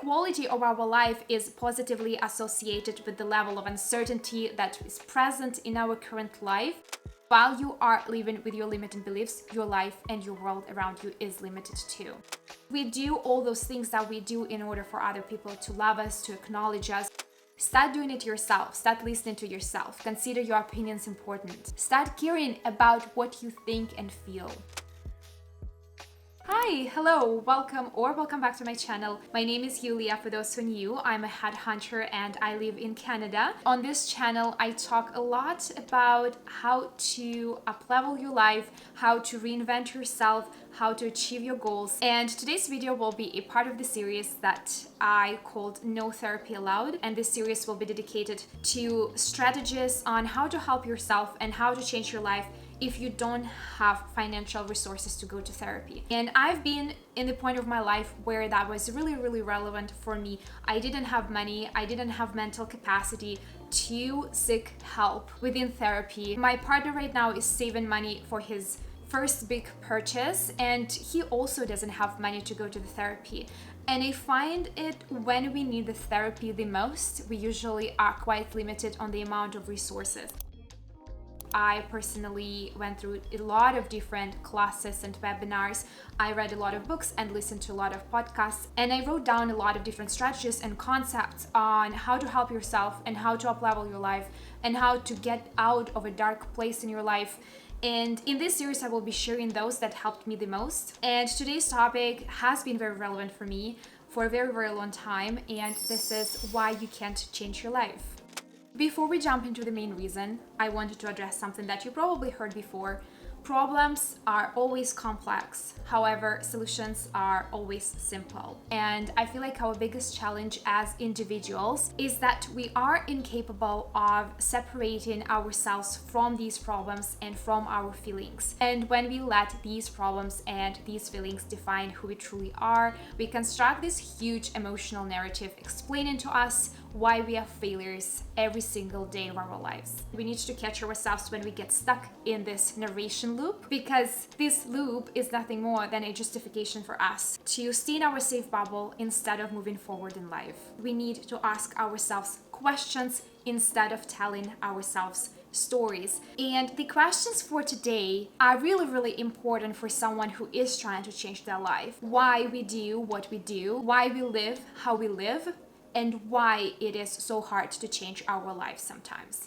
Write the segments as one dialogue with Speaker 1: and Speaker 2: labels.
Speaker 1: quality of our life is positively associated with the level of uncertainty that is present in our current life. While you are living with your limiting beliefs, your life and your world around you is limited too. We do all those things that we do in order for other people to love us, to acknowledge us. Start doing it yourself. Start listening to yourself. Consider your opinions important. Start caring about what you think and feel. Hi, hello, welcome back to my channel. My name is Yulia. For those who are new, I'm a headhunter and I live in Canada. On this channel, I talk a lot about how to up-level your life, how to reinvent yourself, how to achieve your goals. And today's video will be a part of the series that I called No Therapy Allowed. And this series will be dedicated to strategies on how to help yourself and how to change your life if you don't have financial resources to go to therapy. And I've been in the point of my life where that was really relevant for me. I didn't have money, I didn't have mental capacity to seek help within therapy. My partner right now is saving money for his first big purchase, and he also doesn't have money to go to the therapy. And I find it when we need the therapy the most, we usually are quite limited on the amount of resources. I personally went through a lot of different classes and webinars. I read a lot of books and listened to a lot of podcasts, and I wrote down a lot of different strategies and concepts on how to help yourself and how to up-level your life and how to get out of a dark place in your life. And in this series, I will be sharing those that helped me the most. And today's topic has been very relevant for me for a very long time, and this is why you can't change your life. Before we jump into the main reason, I wanted to address something that you probably heard before. Problems are always complex, however, solutions are always simple. And I feel like our biggest challenge as individuals is that we are incapable of separating ourselves from these problems and from our feelings. And when we let these problems and these feelings define who we truly are, we construct this huge emotional narrative explaining to us why we are failures every single day of our lives. We need to catch ourselves when we get stuck in this narration loop, because this loop is nothing more than a justification for us to stay in our safe bubble instead of moving forward in life. We need to ask ourselves questions instead of telling ourselves stories. And the questions for today are really important for someone who is trying to change their life. Why we do what we do, why we live how we live, and why it is so hard to change our lives sometimes.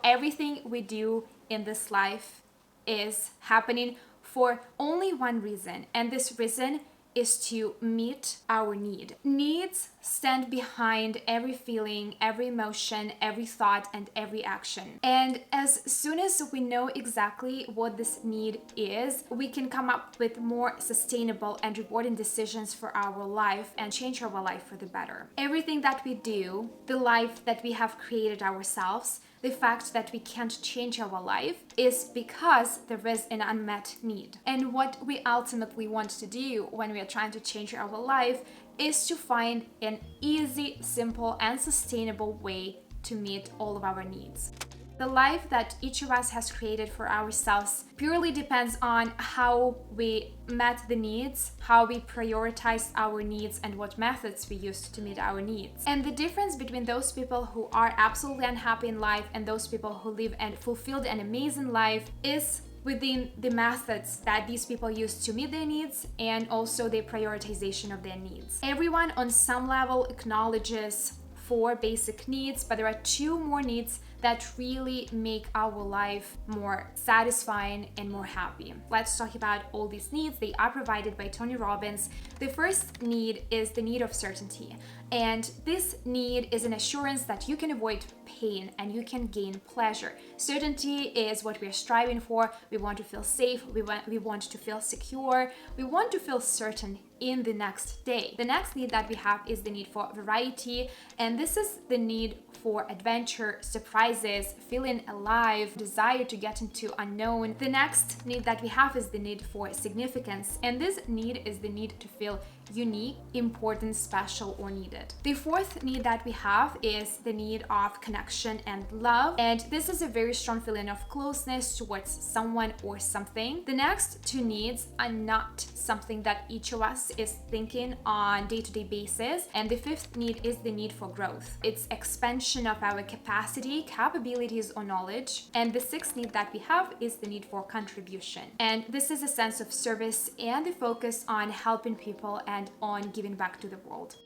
Speaker 1: Everything we do in this life is happening for only one reason, and this reason is to meet our need. Needs stand behind every feeling, every emotion, every thought, and every action. And as soon as we know exactly what this need is, we can come up with more sustainable and rewarding decisions for our life and change our life for the better. Everything that we do, the life that we have created ourselves, the fact that we can't change our life is because there is an unmet need. And what we ultimately want to do when we are trying to change our life is to find an easy, simple, and sustainable way to meet all of our needs. The life that each of us has created for ourselves purely depends on how we met the needs, how we prioritized our needs, and what methods we used to meet our needs. And the difference between those people who are absolutely unhappy in life and those people who live and fulfilled an amazing life is within the methods that these people use to meet their needs and also the prioritization of their needs. Everyone on some level acknowledges 4 basic needs, but there are 2 more needs that really make our life more satisfying and more happy. Let's talk about all these needs. They are provided by Tony Robbins. The first need is the need of certainty. And this need is an assurance that you can avoid pain and you can gain pleasure. Certainty is what we are striving for. We want to feel safe. We want to feel secure. We want to feel certain in the next day. The next need that we have is the need for variety. And this is the need for adventure, surprises, feeling alive, desire to get into unknown. The next need that we have is the need for significance. And this need is the need to feel unique, important, special, or needed. The fourth need that we have is the need of connection and love. And this is a very strong feeling of closeness towards someone or something. The next two needs are not something that each of us is thinking on day-to-day basis. And the fifth need is the need for growth. It's expansion of our capacity, capabilities, or knowledge. And the sixth need that we have is the need for contribution. And this is a sense of service and the focus on helping people and on giving back to the world.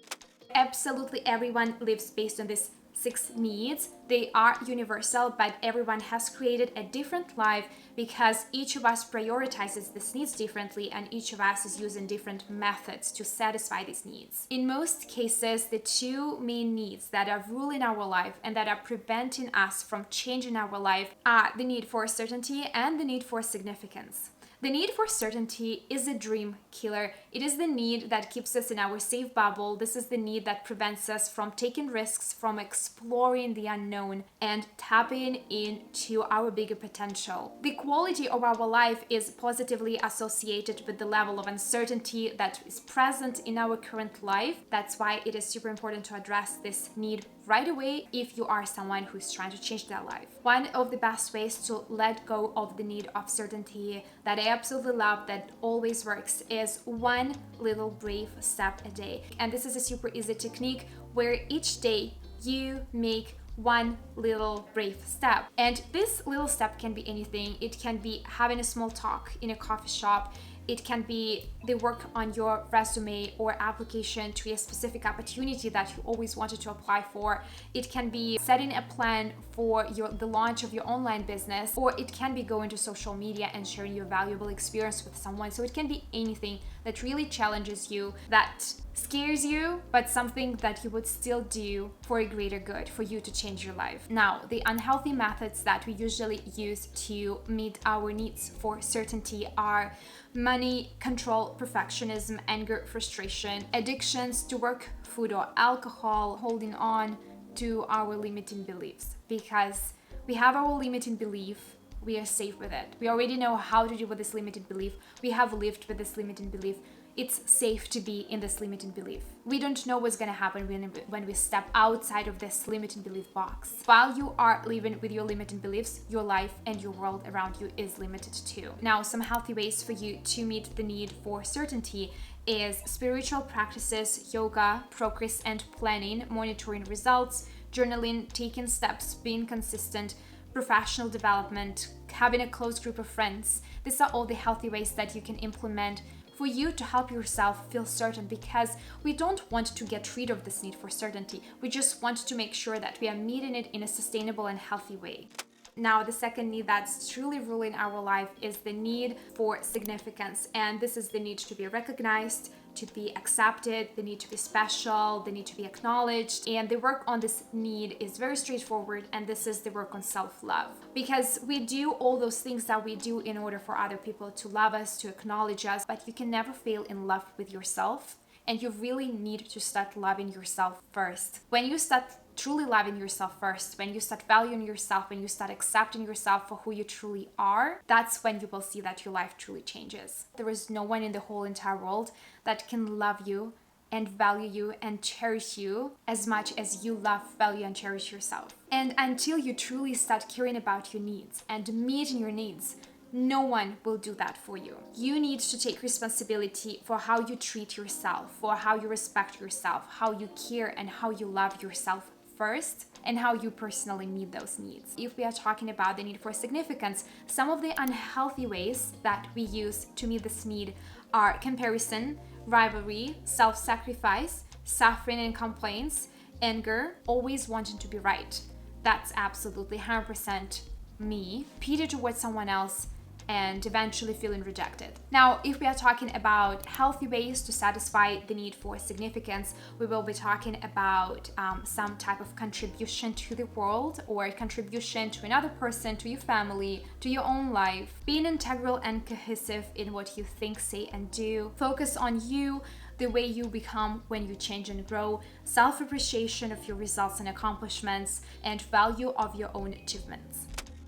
Speaker 1: Absolutely everyone lives based on these 6 needs. They are universal, but everyone has created a different life because each of us prioritizes these needs differently and each of us is using different methods to satisfy these needs. In most cases, the 2 main needs that are ruling our life and that are preventing us from changing our life are the need for certainty and the need for significance. The need for certainty is a dream killer. It is the need that keeps us in our safe bubble. This is the need that prevents us from taking risks, from exploring the unknown, and tapping into our bigger potential. The quality of our life is positively associated with the level of uncertainty that is present in our current life. That's why it is super important to address this need right away if you are someone who's trying to change their life. One of the best ways to let go of the need of certainty that I absolutely love, that always works, is one little brave step a day. And this is a super easy technique where each day you make one little brave step. And this little step can be anything. It can be having a small talk in a coffee shop. It can be the work on your resume or application to a specific opportunity that you always wanted to apply for. It can be setting a plan for the launch of your online business, or it can be going to social media and sharing your valuable experience with someone. So it can be anything that really challenges you, that scares you, but something that you would still do for a greater good, for you to change your life. Now, the unhealthy methods that we usually use to meet our needs for certainty are money, control, perfectionism, anger, frustration, addictions to work, food, or alcohol, holding on to our limiting beliefs. Because we have our limiting belief, we are safe with it. We already know how to deal with this limited belief. We have lived with this limiting belief. It's safe to be in this limiting belief. We don't know what's gonna happen when we step outside of this limiting belief box. While you are living with your limiting beliefs, your life and your world around you is limited too. Now, some healthy ways for you to meet the need for certainty is spiritual practices, yoga, progress and planning, monitoring results, journaling, taking steps, being consistent, professional development, having a close group of friends. These are all the healthy ways that you can implement for you to help yourself feel certain, because we don't want to get rid of this need for certainty. We just want to make sure that we are meeting it in a sustainable and healthy way. Now, the second need that's truly ruling our life is the need for significance. And this is the need to be recognized, to be accepted, the need to be special, the need to be acknowledged. And the work on this need is very straightforward, and this is the work on self-love. Because we do all those things that we do in order for other people to love us, to acknowledge us, but you can never fail in love with yourself. And you really need to start loving yourself first. When you start truly loving yourself first, when you start valuing yourself, when you start accepting yourself for who you truly are, that's when you will see that your life truly changes. There is no one in the whole entire world that can love you and value you and cherish you as much as you love, value, and cherish yourself. And until you truly start caring about your needs and meeting your needs, no one will do that for you. You need to take responsibility for how you treat yourself, for how you respect yourself, how you care and how you love yourself first, and how you personally meet those needs. If we are talking about the need for significance, some of the unhealthy ways that we use to meet this need are comparison, rivalry, self-sacrifice, suffering and complaints, anger, always wanting to be right. That's absolutely 100% me. Pity towards someone else, and eventually feeling rejected. Now, if we are talking about healthy ways to satisfy the need for significance, we will be talking about some type of contribution to the world, or contribution to another person, to your family, to your own life. Being integral and cohesive in what you think, say, and do. Focus on you, the way you become when you change and grow, self-appreciation of your results and accomplishments, and value of your own achievements.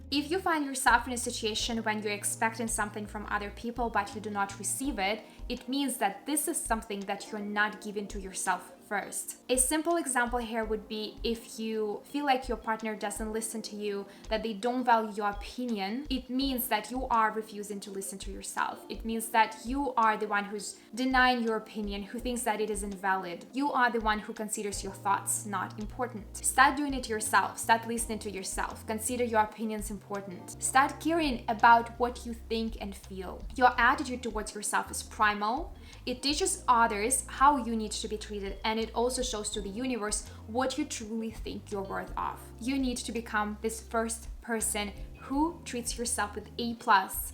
Speaker 1: If you find yourself in a situation when you're expecting something from other people but you do not receive it, it means that this is something that you're not giving to yourself first. A simple example here would be if you feel like your partner doesn't listen to you, that they don't value your opinion, it means that you are refusing to listen to yourself. It means that you are the one who's denying your opinion, who thinks that it is invalid. You are the one who considers your thoughts not important. Start doing it yourself. Start listening to yourself. Consider your opinions important. Start caring about what you think and feel. Your attitude towards yourself is primal. It teaches others how you need to be treated, and it also shows to the universe what you truly think you're worth of. You need to become this first person who treats yourself with A+,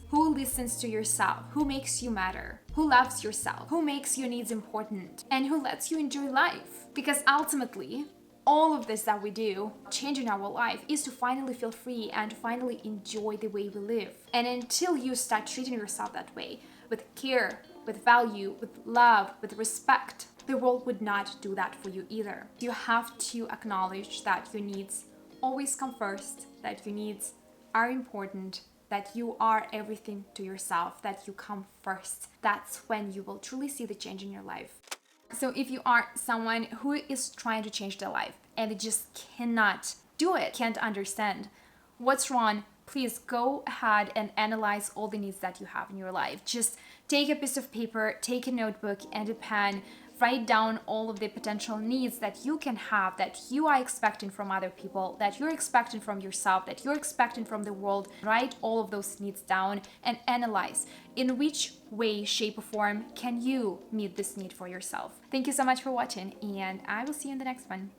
Speaker 1: who listens to yourself, who makes you matter, who loves yourself, who makes your needs important, and who lets you enjoy life. Because ultimately, all of this that we do, changing our life, is to finally feel free and to finally enjoy the way we live. And until you start treating yourself that way, with care, with value, with love, with respect, the world would not do that for you either. You have to acknowledge that your needs always come first, that your needs are important, that you are everything to yourself, that you come first. That's when you will truly see the change in your life. So if you are someone who is trying to change their life and they just cannot do it, can't understand what's wrong, please go ahead and analyze all the needs that you have in your life. Just take a piece of paper, take a notebook and a pen, write down all of the potential needs that you can have, that you are expecting from other people, that you're expecting from yourself, that you're expecting from the world. Write all of those needs down and analyze in which way, shape, or form can you meet this need for yourself. Thank you so much for watching, and I will see you in the next one.